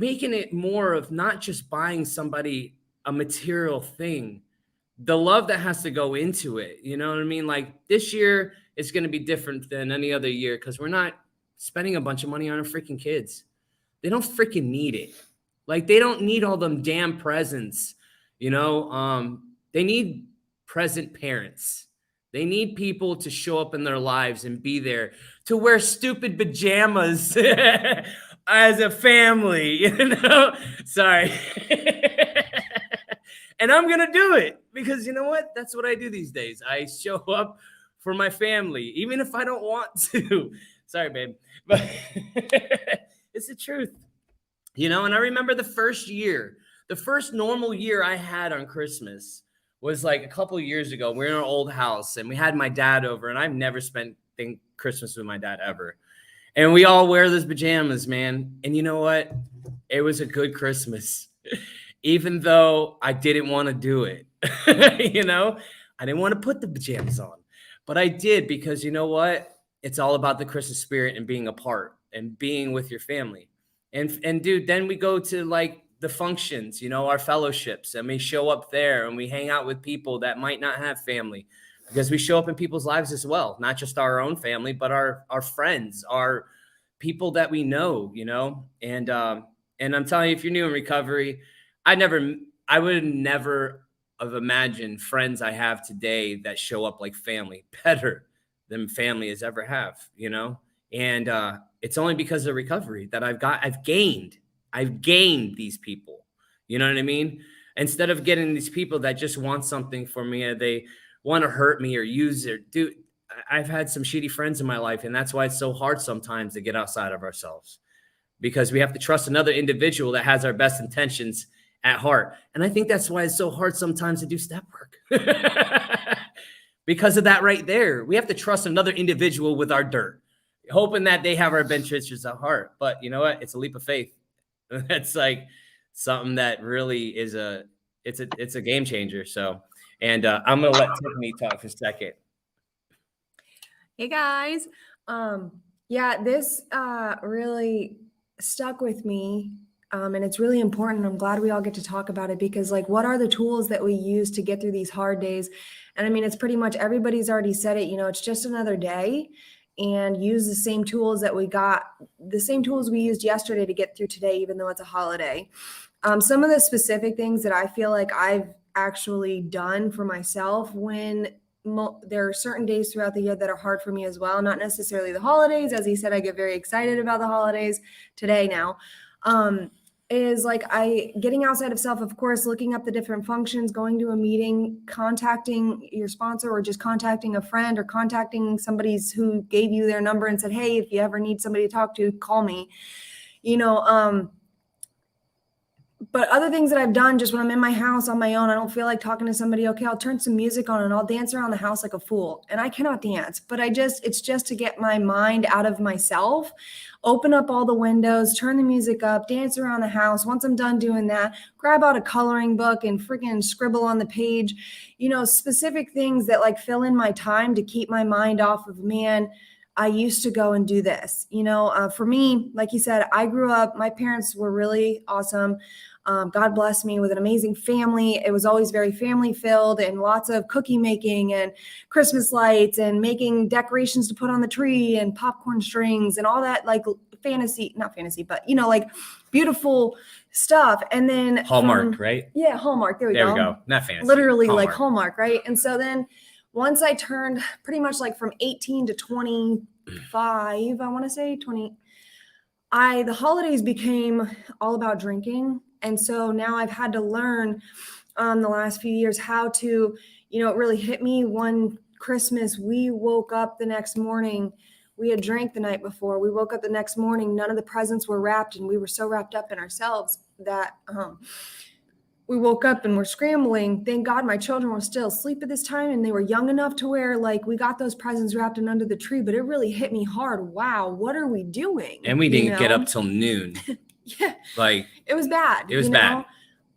making it more of not just buying somebody a material thing, the love that has to go into it. You know what I mean? This year is going to be different than any other year because we're not spending a bunch of money on our freaking kids. They don't freaking need it. They don't need all them damn presents. They need present parents. They need people to show up in their lives and be there to wear stupid pajamas as a family, sorry. And I'm going to do it because you know what? That's what I do these days. I show up for my family, even if I don't want to. Sorry, babe. But it's the truth. You know, and I remember the first normal year I had on Christmas was like a couple of years ago. We were in our old house and we had my dad over, and I've never spent Christmas with my dad ever. And we all wear those pajamas, man. And you know what? It was a good Christmas, even though I didn't want to do it. You know, I didn't want to put the pajamas on, but I did, because you know what? It's all about the Christmas spirit and being apart and being with your family. And dude, then we go to like the functions, you know, our fellowships, and we show up there and we hang out with people that might not have family, because we show up in people's lives as well, not just our own family, but our friends, our people that we know, you know. And I'm telling you, if you're new in recovery, I would never have imagined friends I have today that show up like family better than family has ever have, you know. And it's only because of recovery that I've gained these people. You know what I mean? Instead of getting these people that just want something from me, they want to hurt me or use it. Dude, I've had some shitty friends in my life, and that's why it's so hard sometimes to get outside of ourselves, because we have to trust another individual that has our best intentions at heart. And I think that's why it's so hard sometimes to do step work. Because of that right there. We have to trust another individual with our dirt, hoping that they have our best interests at heart. But you know what? It's a leap of faith. That's like something that really is it's a game changer. So, and I'm going to let Tiffany talk for a second. Hey guys. Yeah, this really stuck with me. And it's really important. I'm glad we all get to talk about it, because like, what are the tools that we use to get through these hard days? And I mean, it's pretty much, everybody's already said it, you know, it's just another day, and use the same tools we used yesterday to get through today, even though it's a holiday. Some of the specific things that I feel like I've actually done for myself when there are certain days throughout the year that are hard for me as well, not necessarily the holidays. As he said, I get very excited about the holidays today now. Is like getting outside of self, of course, looking up the different functions, going to a meeting, contacting your sponsor, or just contacting a friend, or contacting somebody who gave you their number and said, hey, if you ever need somebody to talk to, call me, you know. But other things that I've done, just when I'm in my house on my own, I don't feel like talking to somebody. Okay, I'll turn some music on and I'll dance around the house like a fool. And I cannot dance, but it's just to get my mind out of myself, open up all the windows, turn the music up, dance around the house. Once I'm done doing that, grab out a coloring book and freaking scribble on the page, you know, specific things that like fill in my time to keep my mind off of, man, I used to go and do this. You know, for me, like you said, I grew up, my parents were really awesome. God bless me with an amazing family. It was always very family filled, and lots of cookie making and Christmas lights and making decorations to put on the tree and popcorn strings and all that, like not fantasy, but you know, like beautiful stuff. And then Hallmark, right? Yeah, Hallmark. There we go. Not fantasy. Literally Hallmark. like Hallmark, right? And so then once I turned pretty much like from 18 to 25, I want to say 20, the holidays became all about drinking. And so now I've had to learn the last few years how to, you know, it really hit me one Christmas. We woke up the next morning. We had drank the night before. We woke up the next morning. None of the presents were wrapped, and we were so wrapped up in ourselves that we woke up and we're scrambling. Thank God my children were still asleep at this time, and they were young enough to where like we got those presents wrapped and under the tree, but it really hit me hard. Wow, what are we doing? And we didn't get up till noon. Yeah. Like it was bad. It was bad.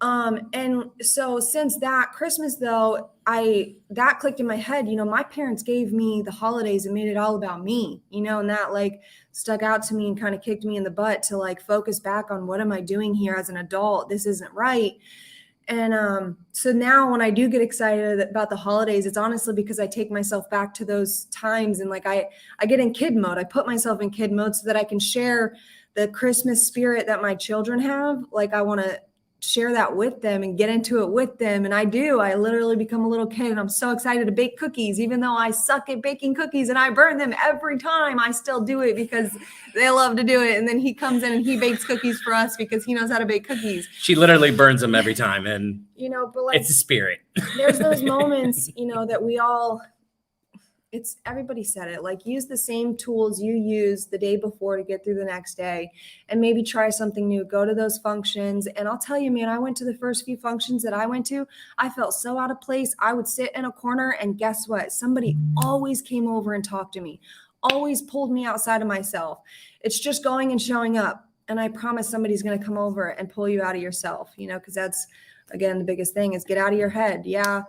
And so since that Christmas though, that clicked in my head, you know, my parents gave me the holidays and made it all about me, you know, and that like stuck out to me and kind of kicked me in the butt to like focus back on what am I doing here as an adult? This isn't right. And so now when I do get excited about the holidays, it's honestly because I take myself back to those times, and like I get in kid mode. I put myself in kid mode so that I can share the Christmas spirit that my children have. Like I want to share that with them and get into it with them. And I literally become a little kid, and I'm so excited to bake cookies, even though I suck at baking cookies and I burn them every time. I still do it because they love to do it. And then he comes in and he bakes cookies for us because he knows how to bake cookies. She literally burns them every time. And you know, but like it's a spirit. there's those moments, you know, that we all it's everybody said it, like use the same tools you use the day before to get through the next day, and maybe try something new. Go to those functions. And I'll tell you, man, I went to the first few functions that I went to, I felt so out of place. I would sit in a corner, and guess what? Somebody always came over and talked to me, always pulled me outside of myself. It's just going and showing up. And I promise somebody's going to come over and pull you out of yourself, you know, because that's, again, the biggest thing is get out of your head. Yeah.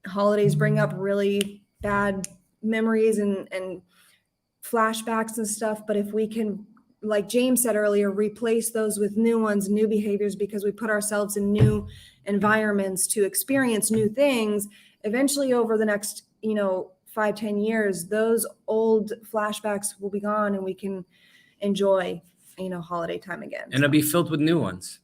Holidays bring up really bad memories and flashbacks and stuff. But if we can, like James said earlier, replace those with new ones, new behaviors, because we put ourselves in new environments to experience new things, eventually over the next, 5-10 years, those old flashbacks will be gone and we can enjoy, holiday time again. And it'll be filled with new ones,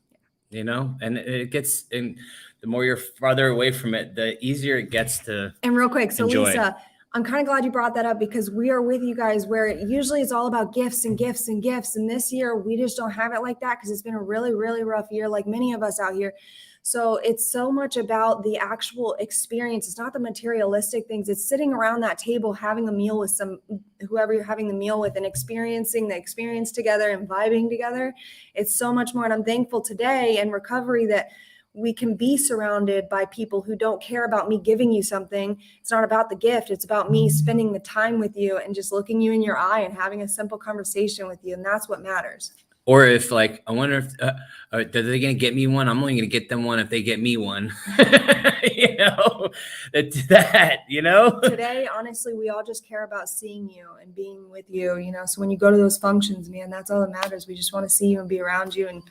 and it gets, and the more you're farther away from it, the easier it gets to. And real quick, so enjoy. Lisa, I'm kind of glad you brought that up, because we are with you guys where usually it's all about gifts and gifts and gifts. And this year we just don't have it like that, because it's been a really, really rough year, like many of us out here. So it's so much about the actual experience. It's not the materialistic things. It's sitting around that table, having a meal with whoever you're having the meal with, and experiencing the experience together and vibing together. It's so much more. And I'm thankful today in recovery that we can be surrounded by people who don't care about me giving you something. It's not about the gift. It's about me spending the time with you and just looking you in your eye and having a simple conversation with you. And that's what matters. Or if I wonder if are they going to get me one? I'm only going to get them one if they get me one. Today, honestly, we all just care about seeing you and being with you, So when you go to those functions, man, that's all that matters. We just want to see you and be around you and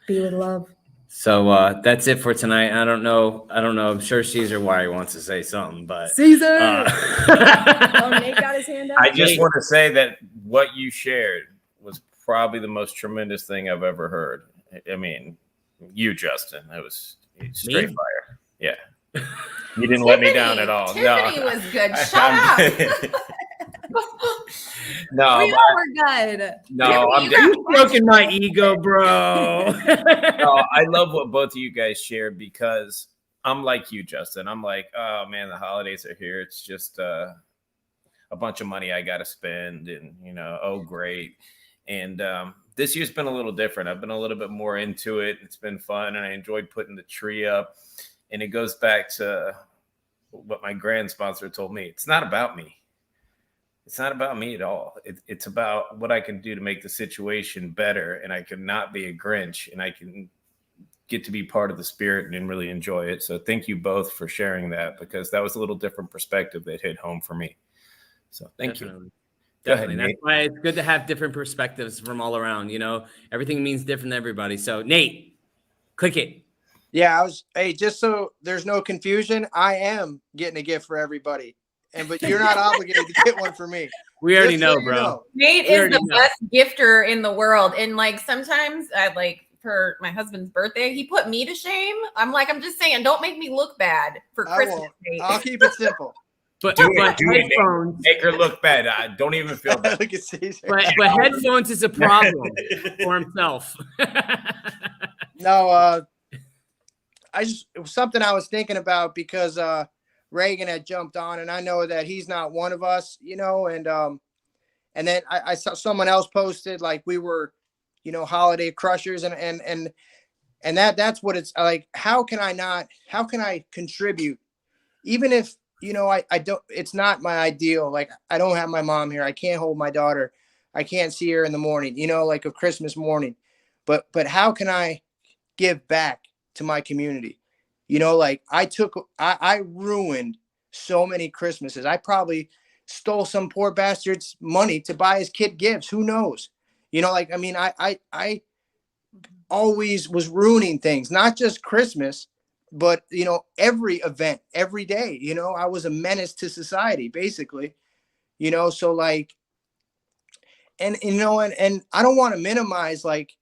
be with love. So that's it for tonight. I don't know. I'm sure Caesar Wire wants to say something, but Caesar. Nate got his hand up. I just want to say that what you shared was probably the most tremendous thing I've ever heard. I mean, you, Justin, it was straight fire. Yeah. You didn't let me down at all. Tiffany was good. Shut up. No, We all were good. no, I'm you're stroking my ego, bro. no, I love what both of you guys shared, because I'm like you, Justin. I'm like, oh man, the holidays are here. It's just a bunch of money I got to spend, and oh great. And this year's been a little different. I've been a little bit more into it. It's been fun, and I enjoyed putting the tree up. And it goes back to what my grand sponsor told me. It's not about me. It's not about me at all. It's about what I can do to make the situation better, and I can not be a Grinch, and I can get to be part of the spirit and really enjoy it. So thank you both for sharing that, because that was a little different perspective that hit home for me. So thank you. Go ahead, Definitely. Nate. That's why it's good to have different perspectives from all around. Everything means different to everybody. So Nate, click it. Yeah, just so there's no confusion, I am getting a gift for everybody. But you're not obligated to get one for me. We already Just so know, you bro. know. Nate We is already the know. best gifter in the world. And sometimes for my husband's birthday, he put me to shame. I'm just saying, don't make me look bad for I Christmas. won't. Nate. I'll keep it simple. But Do it, headphones, Make her look bad. I don't even feel bad. Look at Caesar. but headphones is a problem for himself. No, it was something I was thinking about, because Reagan had jumped on, and I know that he's not one of us, and then I saw someone else posted, like, we were, holiday crushers, and that's what it's like. How can I contribute, even if, I don't, it's not my ideal. Like, I don't have my mom here. I can't hold my daughter. I can't see her in the morning, like a Christmas morning, but how can I give back to my community? I ruined so many Christmases. I probably stole some poor bastard's money to buy his kid gifts. Who knows? I always was ruining things, not just Christmas, but, every event, every day. I was a menace to society, basically, so like, and I don't want to minimize like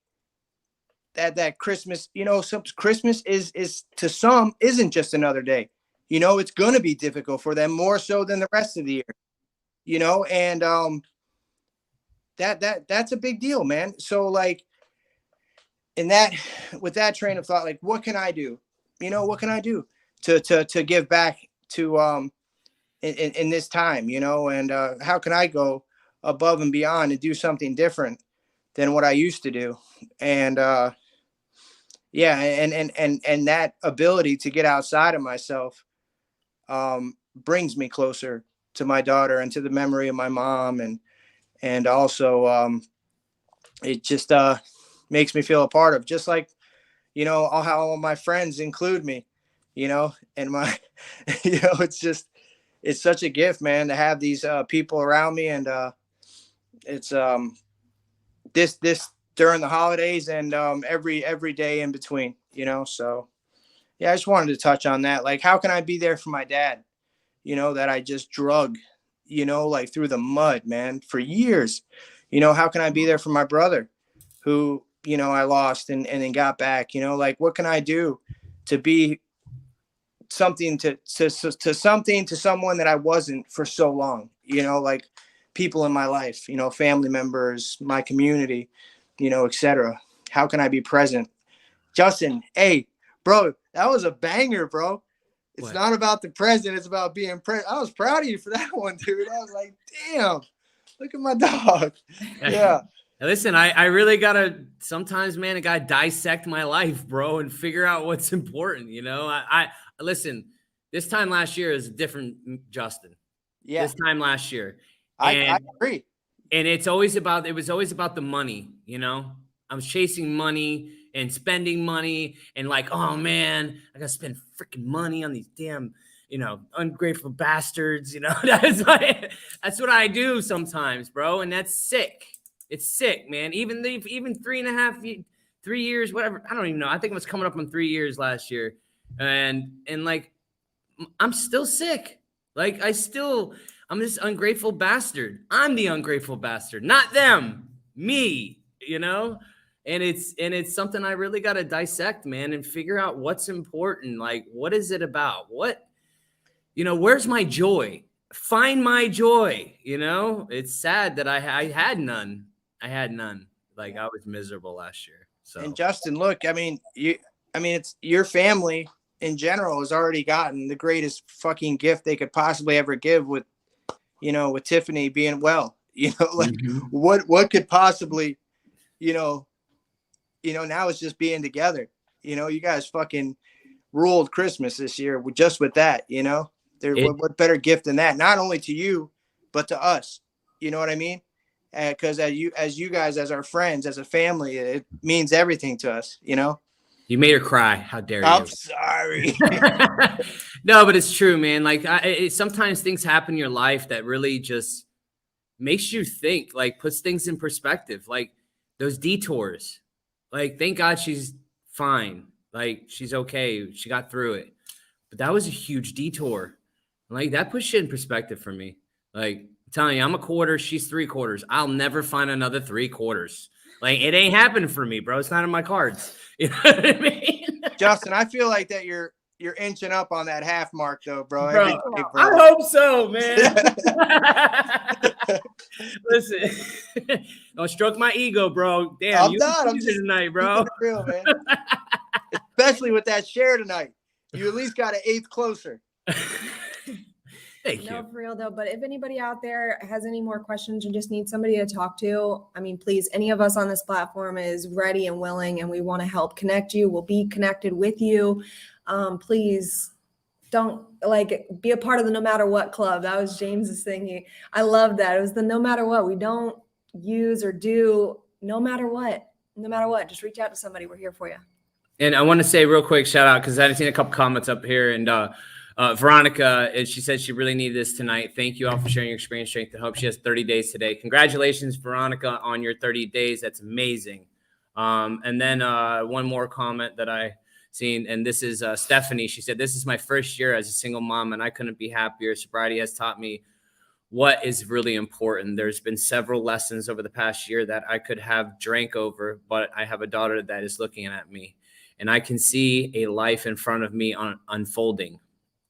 that Christmas, some Christmas is to some isn't just another day. It's going to be difficult for them, more so than the rest of the year, and that's a big deal, man. So like, with that train of thought, like, what can I do? What can I do to give back to in this time, you know, and how can I go above and beyond and do something different than what I used to do? And yeah, and that ability to get outside of myself brings me closer to my daughter and to the memory of my mom, and also it just makes me feel a part of, just like, you know, how all my friends include me, you know, and my you know, it's such a gift, man, to have these people around me. And it's this during the holidays, and every day in between, you know. So yeah, I just wanted to touch on that. Like, how can I be there for my dad, you know, that I just drug, you know, like through the mud, man, for years? You know, how can I be there for my brother who, you know, I lost and then got back? You know, like, what can I do to be something to something to someone that I wasn't for so long? You know, like people in my life, you know, family members, my community, you know, etc. How can I be present? Justin, hey, bro, that was a banger, bro. It's What? not about the present, it's about being present. I was proud of you for that one, dude. I was like, damn, look at my dog. Yeah. Listen, I really gotta sometimes, man, I gotta dissect my life, bro, and figure out what's important. You know, I listen. This time last year is a different Justin. Yeah. This time last year, I and agree. and it was always about the money. You know, I was chasing money and spending money, and like, oh man, I gotta spend freaking money on these damn, you know, ungrateful bastards. You know, that's what I do sometimes, bro, and that's sick. It's sick, man. Even 3 years, whatever. I don't even know. I think it was coming up on 3 years last year, and like, I'm still sick. Like, I'm this ungrateful bastard. I'm the ungrateful bastard, not them, me, you know? And it's something I really got to dissect, man, and figure out what's important. Like, what is it about? What, you know, where's my joy? Find my joy, you know? It's sad that I had none. I had none. Like, I was miserable last year. So, And Justin, look, I mean, it's your family in general has already gotten the greatest fucking gift they could possibly ever give with, you know, with Tiffany being well. You know, like what could possibly, you know, now it's just being together. You know, you guys fucking ruled Christmas this year just with that, you know. What better gift than that? Not only to you, but to us. You know what I mean? Because as you guys, as our friends, as a family, it means everything to us, you know. you made her cry. How dare you? I'm sorry. No, but it's true, man. Like, sometimes things happen in your life that really just makes you think, like, puts things in perspective. Like those detours. Like, thank God she's fine. Like, she's okay. She got through it. But that was a huge detour. Like, that puts shit in perspective for me. Like, I'm telling you, I'm a quarter. She's 3/4. I'll never find another 3/4. Like, it ain't happening for me, bro. It's not in my cards. You know what I mean? Justin, I feel like that you're inching up on that half mark, though, bro. Bro, Every day, bro. I hope so, man. Listen, don't stroke my ego, bro. Damn, I'm not. I'm just tonight, bro. real, man. Especially with that share tonight. You at least got an eighth closer. Thank No, you. for real though. But if anybody out there has any more questions or just needs somebody to talk to, I mean, please, any of us on this platform is ready and willing, and we want to help connect you. We'll be connected with you. Please don't be a part of the No Matter What club. That was James's thing. I love that. It was the no matter what. We don't use or do no matter what. No matter what. Just reach out to somebody. We're here for you. And I want to say real quick, shout out, because I've seen a couple comments up here, and Veronica, and she said she really needed this tonight. Thank you all for sharing your experience, strength, and hope. She has 30 days today. Congratulations, Veronica, on your 30 days. That's amazing. And then one more comment that I seen, and this is Stephanie. She said, "This is my first year as a single mom, and I couldn't be happier. Sobriety has taught me what is really important. There's been several lessons over the past year that I could have drank over, but I have a daughter that is looking at me, and I can see a life in front of me unfolding.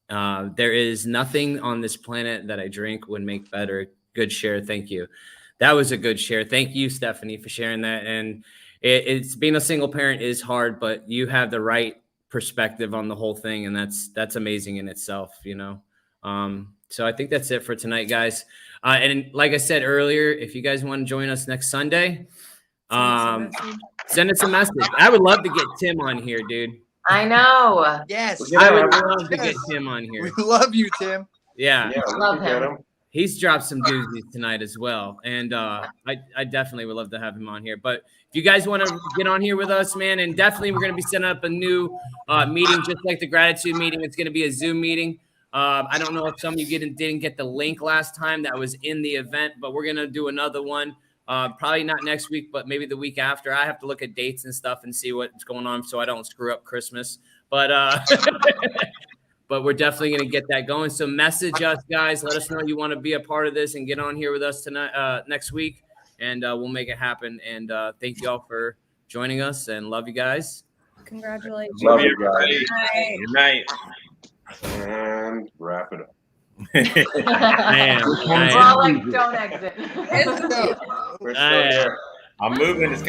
There is nothing on this planet that I drink would make better." Good share. Thank you. That was a good share. Thank you, Stephanie, for sharing that. And it's being a single parent is hard, but you have the right perspective on the whole thing. And that's amazing in itself, you know? So I think that's it for tonight, guys. And like I said earlier, if you guys want to join us next Sunday, send us a message. I would love to get Tim on here, dude. I know. Yes. I would love to get Tim on here. We love you, Tim. Yeah. Yeah, Love we can get him. him. He's dropped some doozies tonight as well. And I definitely would love to have him on here. But if you guys want to get on here with us, man, and definitely we're going to be setting up a new meeting, just like the gratitude meeting. It's going to be a Zoom meeting. I don't know if some of you didn't get the link last time that was in the event, but we're going to do another one. Probably not next week, but maybe the week after. I have to look at dates and stuff and see what's going on so I don't screw up Christmas. But but we're definitely going to get that going. So message us, guys. Let us know you want to be a part of this and get on here with us tonight, next week, and we'll make it happen. And thank you all for joining us, and love you guys. Congratulations. Love you guys. Good night. And wrap it up. Man, We're all like, don't exit. We're still I- here. I'm moving. It's